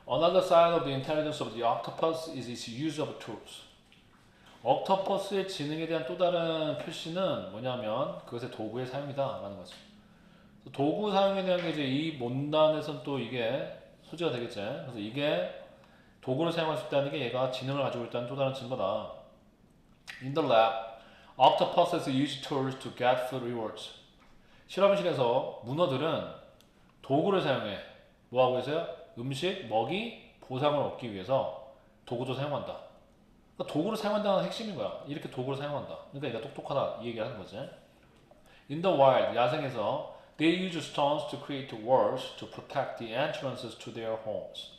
Another sign of the intelligence of the octopus is its use of tools. 옥토퍼스의 지능에 대한 또 다른 표시는 뭐냐면 그것의 도구의 사용이다 라는 거죠. 도구 사용에 대한 게 이제 이 문단에선 또 이게 소지가 되겠지. 그래서 이게 도구를 사용할 수 있다는 게 얘가 지능을 가지고 있다는 또 다른 증거다. In the lab, octopuses use tools to get food rewards. 실험실에서 문어들은 도구를 사용해. 뭐하고 있어요? 음식, 먹이, 보상을 얻기 위해서 도구도 사용한다. 그러니까 도구를 사용한다는 핵심인 거야. 이렇게 도구를 사용한다. 그러니까 얘가 똑똑하다 이 얘기를 하는 거지. In the wild, 야생에서 they use stones to create walls to protect the entrances to their homes.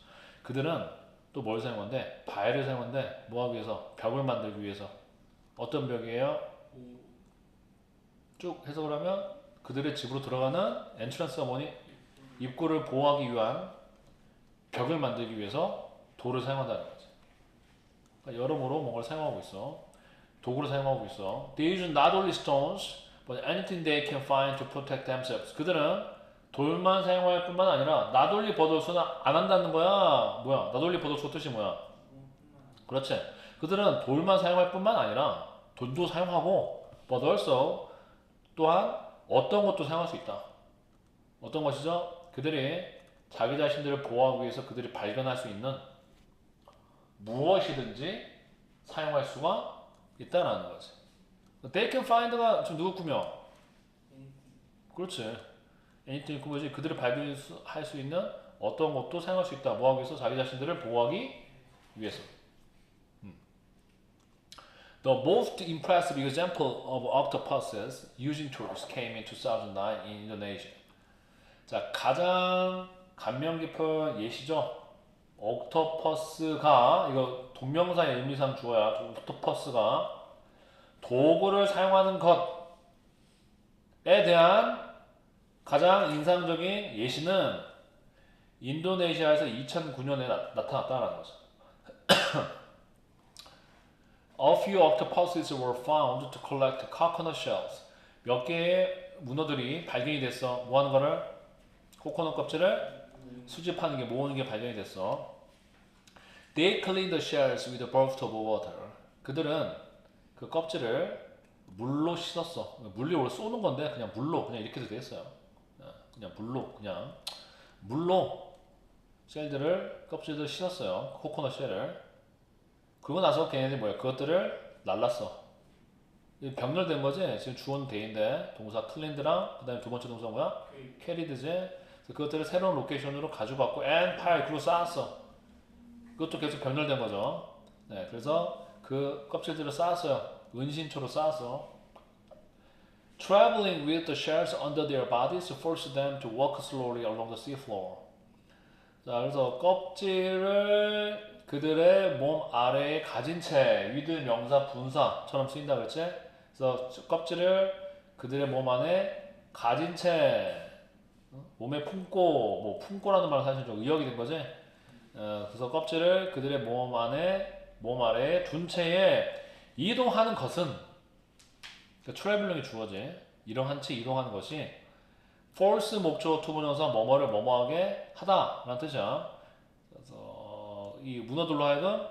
그들은 또 뭘 사용한대? 바위를 사용한대. 뭐 하기 위해서? 벽을 만들기 위해서. 어떤 벽이에요? 쭉 해석을 하면 그들의 집으로 들어가는 엔트런스가 뭐니? 입구를 보호하기 위한 벽을 만들기 위해서 돌을 사용한다는 거지. 그러니까 여러모로 뭔가를 사용하고 있어. 도구를 사용하고 있어. They use not only stones, but anything they can find to protect themselves. 그들은 돌만 사용할 뿐만 아니라 not only but also는 안 한다는 거야. 뭐야? not only but also 뜻이 뭐야? 그렇지. 그들은 돌만 사용할 뿐만 아니라 돌도 사용하고 but also 또한 어떤 것도 사용할 수 있다. 어떤 것이죠? 그들이 자기 자신들을 보호하기 위해서 그들이 발견할 수 있는 무엇이든지 사용할 수가 있다라는 거지. They can find가 지금 누구 꾸며? 그렇지. anything 꾸며지. 그들이 발견할 수 있는 어떤 것도 사용할 수 있다. 뭐하기 위해서? 자기 자신들을 보호하기 위해서. The most impressive example of octopuses using tools came in 2009 in Indonesia. 자, 가장 감명 깊은 예시죠. 옥토퍼스가 이거 동명사의 의미상 주어야. 옥토퍼스가 도구를 사용하는 것에 대한 가장 인상적인 예시는 인도네시아에서 2009년에 나타났다는 거죠. A few octopuses were found to collect coconut shells. 몇 개의 문어들이 발견이 됐어. 뭐 하는 거를? 코코넛 껍질을 수집하는 게, 모으는 게 발견이 됐어. They cleaned the shells with a burst of water. 그들은 그 껍질을 물로 씻었어. 물리 원래 쏘는 건데 그냥 물로 그냥 이렇게 돼 있어요. 그냥 물로 쉘들을 껍질을 씻었어요. 코코넛 쉘을. 그러고 나서 걔네들이 뭐야? 그것들을 날랐어. 병렬된 거지. 지금 주어는 대인데 동사 클린드랑 그 다음에 두 번째 동사 뭐야? 캐리드지. 그것들을 새로운 로케이션으로 가져갔고 and pile 그리고 쌓았어. 그것도 계속 병렬된 거죠. 네, 그래서 그 껍질들을 쌓았어요. 은신초로 쌓았어. Traveling with the shells under their bodies forced them to walk slowly along the seafloor. 자, 그래서 껍질을 그들의 몸 아래에 가진 채 위드 명사 분사처럼 쓰인다 그랬지? 그래서 껍질을 그들의 몸 안에 가진 채 몸에 품고, 뭐 품고라는 말은 사실 좀 의역이 된 거지. 그래서 껍질을 그들의 몸 아래에 둔 채에 이동하는 것은, 그러니까 트래블링이 주어지. 이동한 채 이동하는 것이 force 목적어 투부정사 뭐뭐를 뭐뭐하게 하다라는 뜻이야. 그래서 이 문어들로 하여금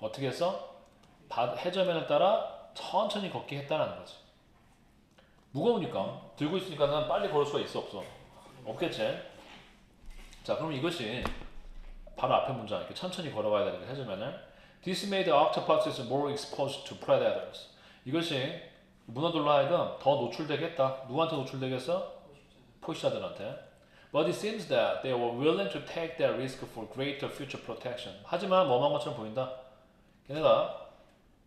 어떻게 했어? 해저면을 따라 천천히 걷게 했다라는 거지. 무거우니까 들고 있으니까는 빨리 걸을 수가 있어 없어? 없겠지. 자, 그럼 이것이 바로 앞에 문장 이렇게 천천히 걸어가야 되는 거 해주면은 This made the octopuses more exposed to predators. 이것이 문어들로 하여금 더 노출되게 했다. 누구한테 노출되게 했어? 포식자들한테. But it seems that they were willing to take that risk for greater future protection. 하지만 뭐만 것처럼 보인다. 걔네가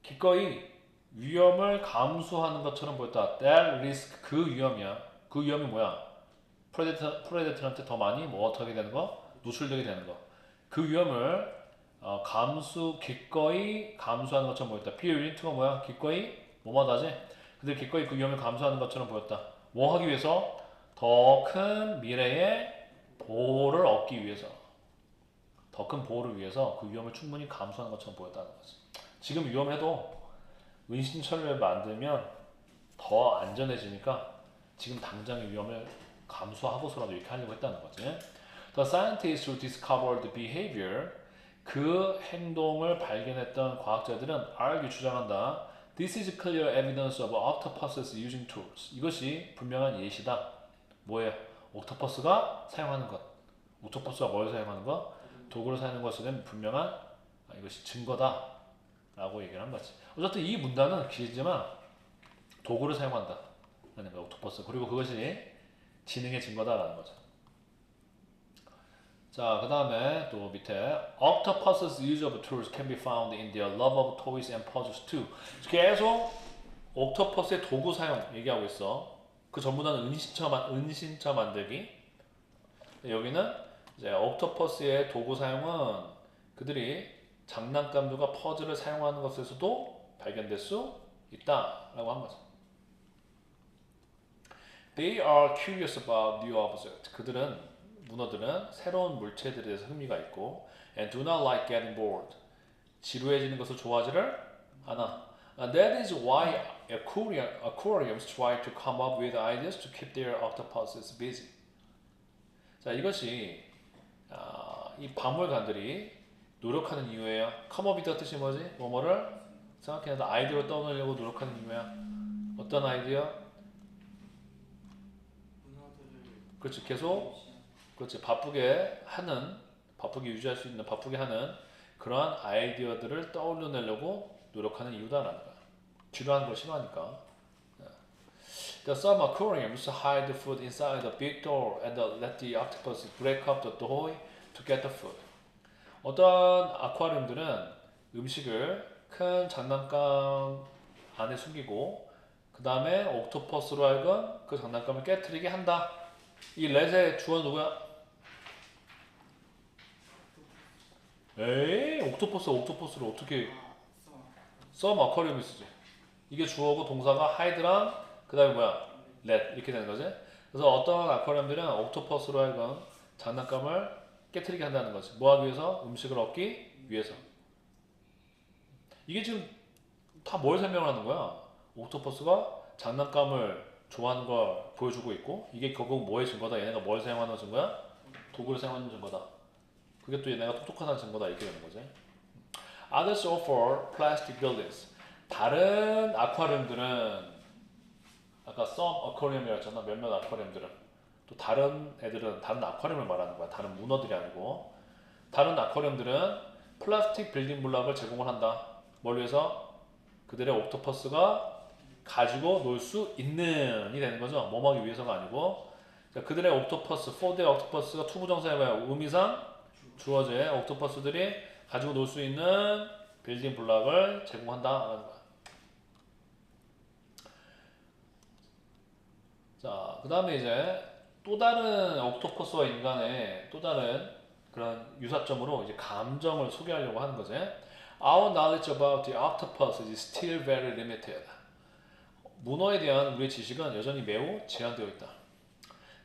기꺼이 위험을 감수하는 것처럼 보였다. That risk, 그 위험이야. 그 위험이 뭐야? 프레데터한테 더 많이 뭐 어떻게 되는 거? 노출되게 되는 거. 그 위험을 기꺼이 감수하는 것처럼 보였다. Be willing to가 뭐야? 기꺼이 뭐마다지? 근데 기꺼이 그 위험을 감수하는 것처럼 보였다. 뭐 하기 위해서? 더 큰 미래의 보호를 얻기 위해서. 더 큰 보호를 위해서 그 위험을 충분히 감수하는 것처럼 보였다는 거지. 지금 위험해도 은신처를 만들면 더 안전해지니까 지금 당장의 위험을 감수하고서라도 이렇게 하려고 했다는 거지. The scientists who discovered the behavior, 그 행동을 발견했던 과학자들은 argue 주장한다. This is clear evidence of octopuses using tools. 이것이 분명한 예시다. 뭐예요? 옥토퍼스가 사용하는 것. 옥토퍼스가 뭘 사용하는 것? 도구를 사용하는 것은 분명한 이것이 증거다. 라고 얘기를 한 거지. 어쨌든 이 문단은 길지만 도구를 사용한다. 라는 거야, 옥토퍼스. 그리고 그것이 지능의 증거다라는 거죠. 자, 그 다음에 또 밑에 Octopus's use of tools can be found in their love of toys and puzzles too. 계속 옥토퍼스의 도구 사용 얘기하고 있어. 그 전문화는 은신처 만들기. 여기는 이제 옥토퍼스의 도구 사용은 그들이 장난감들과 퍼즐을 사용하는 것에서도 발견될 수 있다라고 한 거죠. They are curious about new objects. 문어들은 새로운 물체들에 대해서 흥미가 있고 and do not like getting bored. 지루해지는 것을 좋아하지를 않아. And that is why aquariums try to come up with ideas to keep their octopuses busy. 자, 이것이 이 박물관들이 노력하는 이유예요. come up이라는 뜻이 뭐지? 뭐뭐를 생각해내다 아이디어를 떠오르려고 노력하는 이유야. 어떤 아이디어? 그렇지, 계속 그렇지, 바쁘게 유지할 수 있는, 바쁘게 하는 그러한 아이디어들을 떠올려내려고 노력하는 이유다라는 거야. 지루한 걸 싫어하니까. The some aquariums hide the food inside the big door and let the octopus break up the door to get the food. 어떤 아쿠아리움들은 음식을 큰 장난감 안에 숨기고 그 다음에 옥토퍼스로 하여금 그 장난감을 깨트리게 한다. 이 렛의 주어 누구야? 에이, 옥토퍼스를 어떻게 썸 아쿠아리움이 쓰지? 이게 주어고 동사가 hide랑 그 다음에 뭐야? let 이렇게 되는 거지. 그래서 어떤 아쿠아리움들은 옥토퍼스로 하여금 장난감을 깨트리게 한다는 거지. 뭐 하기 위해서? 음식을 얻기 위해서. 이게 지금 다 뭘 설명하는 거야? 옥토퍼스가 장난감을 좋아하는 걸 보여주고 있고 이게 결국 뭐의 증거다? 얘네가 뭘 사용하는 증거야? 도구를 사용하는 증거다. 그게 또 얘네가 똑똑하다는 증거다 이렇게 되는 거지. Others offer plastic buildings. 다른 아쿠아리움들은 아까 some aquarium이라고 했잖아. 몇몇 아쿠아리움들은 또 다른 애들은 다른 아쿠아리움을 말하는 거야. 다른 문어들이 아니고 다른 아쿠아리움들은 플라스틱 빌딩 블록을 제공을 한다. 뭘 위해서? 그들의 옥토퍼스가 가지고 놀 수 있는이 되는 거죠. 뭐 하기 위해서가 아니고. 자, 그들의 옥토퍼스, for their 옥토퍼스가 투부정사에 뭐야? 의미상 주어제 옥토퍼스들이 가지고 놀 수 있는 빌딩 블록을 제공한다라는 거야. 자, 그 다음에 이제 또 다른 옥토퍼스와 인간의 또 다른 그런 유사점으로 이제 감정을 소개하려고 하는 거지. Our knowledge about the octopus is still very limited. 문어에 대한 우리의 지식은 여전히 매우 제한되어 있다.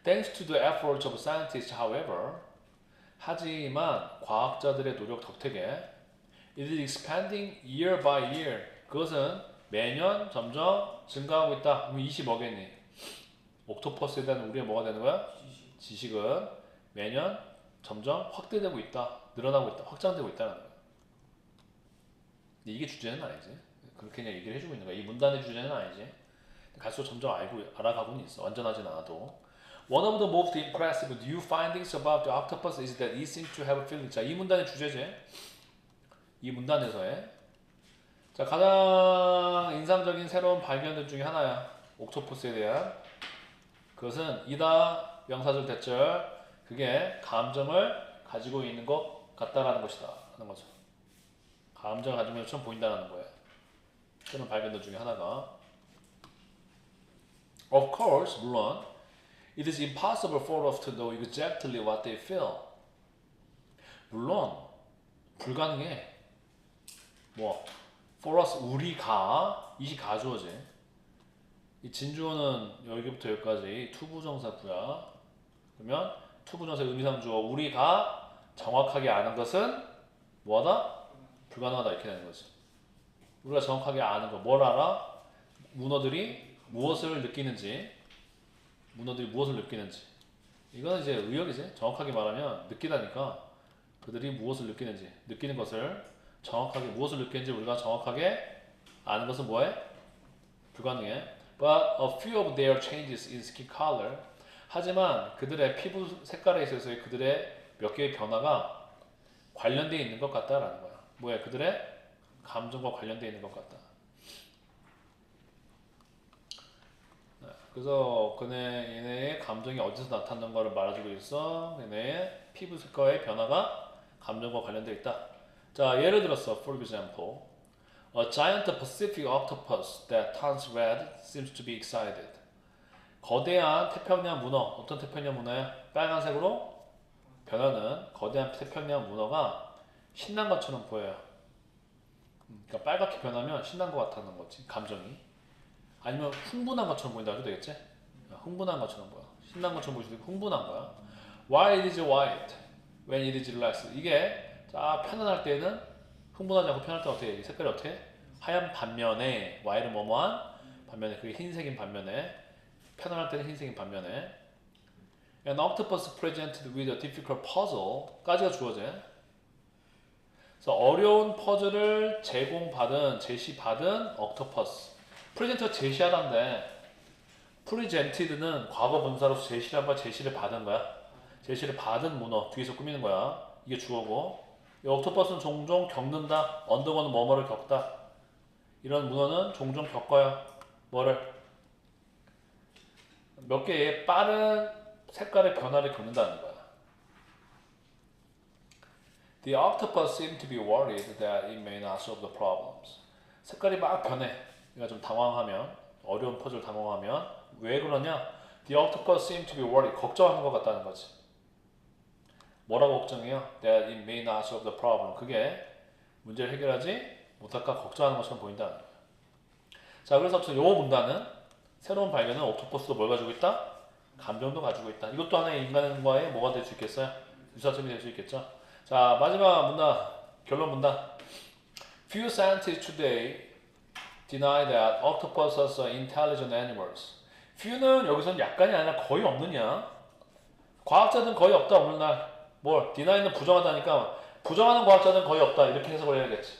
Thanks to the efforts of scientists, however, 하지만 과학자들의 노력 덕택에 it is expanding year by year. 그것은 매년 점점 증가하고 있다. 그럼 20 뭐겠니? 옥토퍼스에 대한 우리의 뭐가 되는 거야? 지식은 매년 점점 확대되고 있다. 늘어나고 있다. 확장되고 있다는 거야. 근데 이게 주제는 아니지. 그렇게 그냥 얘기를 해주고 있는 거야. 이 문단의 주제는 아니지. 갈수록 점점 알아가고는 있어. 완전하진 않아도. One of the most impressive new findings about the octopus is that it seems to have feelings. 자, 이 문단의 주제지. 이 문단에서의 자, 가장 인상적인 새로운 발견들 중에 하나야. 옥토퍼스에 대한. 그것은 이다 명사절 대절 그게 감정을 가지고 있는 것 같다라는 것이다 하는 거죠. 감정을 가지고 있는 것처럼 보인다는 거예요. 그런 발견들 중에 하나가 Of course, 물론 It is impossible for us to know exactly what they feel. 물론 불가능해. 뭐 for us 우리가 이시 가주어지. 이 진주어는 여기부터 여기까지 투부정사구야. 그러면 투부정사 의미상 주어 우리가 정확하게 아는 것은 뭐하다? 불가능하다 이렇게 되는 거지. 우리가 정확하게 아는 거 뭘 알아? 문어들이 무엇을 느끼는지 이건 이제 의역이지. 정확하게 말하면 느끼다니까 그들이 무엇을 느끼는지, 느끼는 것을 정확하게 무엇을 느끼는지 우리가 정확하게 아는 것은 뭐해? 불가능해. But a few of their changes in skin color. 하지만 그들의 피부 색깔에 있어서의 그들의 몇 개의 변화가 관련되어 있는 것 같다라는 거야. 뭐야? 그들의 감정과 관련되어 있는 것 같다. 그래서 얘네의 감정이 어디서 나타나는 것을 말해주고 있어. 얘네의 피부 색깔의 변화가 감정과 관련되어 있다. 자, 예를 들어서, for example, a giant Pacific octopus that turns red seems to be excited. 거대한 태평양 문어, 어떤 태평양 문어야? 빨간색으로 변하는 거대한 태평양 문어가 신난 것처럼 보여요. 그러니까 빨갛게 변하면 신난 것 같다는 거지, 감정이. 아니면 흥분한 것처럼 보인다 해도 되겠지? 흥분한 것처럼 보여. 신난 것처럼 보일 수도 있고 흥분한 거야. Why it is white when it is relaxed? 이게 자 편안할 때는 흥분하지 않고 편할 때 어떻게 해? 이 색깔이 어떻게 해? 하얀 반면에 Y는 뭐뭐한 반면에 그게 흰색인 반면에 편안할 때는 흰색인 반면에 An octopus presented with a difficult puzzle까지가 주어져. 그래서 어려운 퍼즐을 제시받은 octopus. 프레젠트가 제시하다인데 프레젠티드는 과거 분사로서 제시를 받은 거야. 제시를 받은 문어 뒤에서 꾸미는 거야. 이게 주어고 이 옥토퍼스는 종종 겪는다. 언더고는 뭐뭐를 겪다. 이런 문어는 종종 겪어요. 뭐를? 몇 개의 빠른 색깔의 변화를 겪는다는 거야. The octopus seemed to be worried that it may not solve the problems. 색깔이 막 변해. 얘가 좀 당황하면 어려운 퍼즐 당황하면 왜 그러냐? The octopus seemed to be worried. 걱정하는 것 같다는 거지. 뭐라고 걱정해요? That it may not solve the problem. 그게 문제를 해결하지 못할까 걱정하는 것처럼 보인다는 거예요. 자, 그래서 요 문단은 새로운 발견은 옥토퍼스도 뭘 가지고 있다? 감정도 가지고 있다. 이것도 하나의 인간과의 뭐가 될 수 있겠어요? 유사점이 될 수 있겠죠. 자, 마지막 문단, 결론 문단. Few scientists today deny that octopuses are intelligent animals. few는 여기서는 약간이 아니라 거의 없느냐? 과학자들은 거의 없다 없는 날. 뭘? deny는 부정하다니까 부정하는 과학자들은 거의 없다 이렇게 해석을 해야겠지.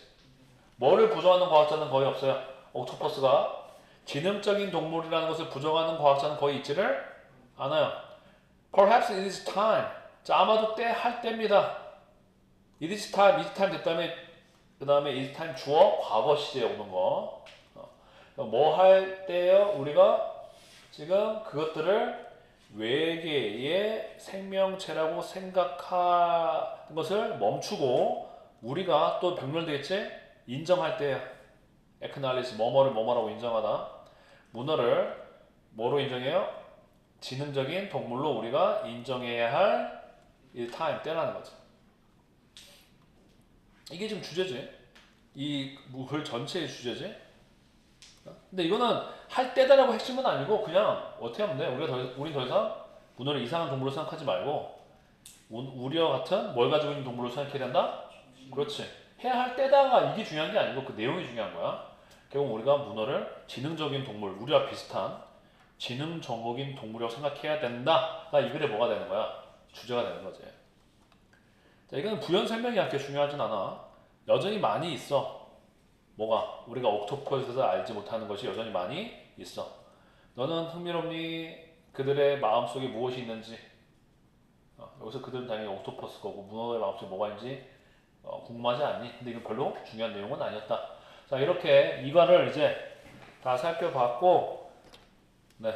뭐를 부정하는 과학자는 거의 없어요? 옥토퍼스가 지능적인 동물이라는 것을 부정하는 과학자는 거의 있지를 않아요. Perhaps it is time. 자, 아마도 할 때입니다. It is time 됐다음에 그 다음에 it is time 주어 과거 시제에 오는 거. 뭐 할 때요? 우리가 지금 그것들을 외계의 생명체라고 생각하는 것을 멈추고 우리가 또 병렬되겠지? 인정할 때야. acknowledge 뭐뭐를 뭐뭐라고 인정하다. 문어를 뭐로 인정해요? 지능적인 동물로 우리가 인정해야 할 time 때라는 거죠. 이게 지금 주제지. 이 글 전체의 주제지. 근데 이거는 할 때다라고 핵심은 아니고 그냥 어떻게 하면 돼? 우린 더 이상 문어를 이상한 동물로 생각하지 말고 우리와 같은 뭘 가지고 있는 동물로 생각해야 된다? 그렇지. 해야 할 때다가 이게 중요한 게 아니고 그 내용이 중요한 거야. 결국 우리가 문어를 지능적인 동물, 우리와 비슷한 지능적인 동물이라고 생각해야 된다가 이 글에 뭐가 되는 거야? 주제가 되는 거지. 자, 이건 부연 설명이 그렇게 중요하진 않아. 여전히 많이 있어. 뭐가? 우리가 옥토퍼스에서 알지 못하는 것이 여전히 많이 있어. 너는 흥미롭니? 그들의 마음속에 무엇이 있는지. 여기서 그들은 당연히 옥토퍼스 거고 문어의 마음속에 뭐가 있는지 궁금하지 않니? 근데 이건 별로 중요한 내용은 아니었다. 자, 이렇게 이과를 이제 다 살펴봤고, 네.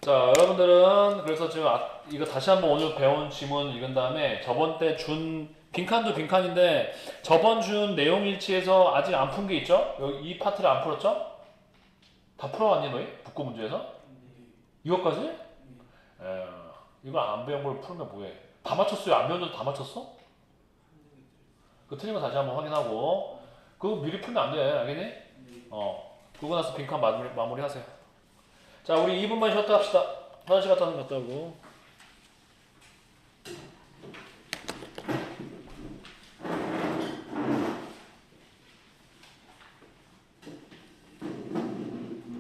자, 여러분들은 그래서 지금 이거 다시 한번 오늘 배운 지문 읽은 다음에 저번 때 준 빈칸도 빈칸인데 저번 준 내용 일치에서 아직 안 푼 게 있죠? 여기 이 파트를 안 풀었죠? 다 풀어왔니 너희? 북구 문제에서? 이것까지? 이거 안 배운 걸 풀면 뭐해? 다 맞췄어요? 안 배운 것도 다 맞췄어? 그 틀린 거 다시 한번 확인하고 그거 미리 풀면 안 돼. 알겠니? 그러고 나서 빈칸 마무리 하세요. 자, 우리 2분만 쉬었다 합시다. 화장실 갔다 오고.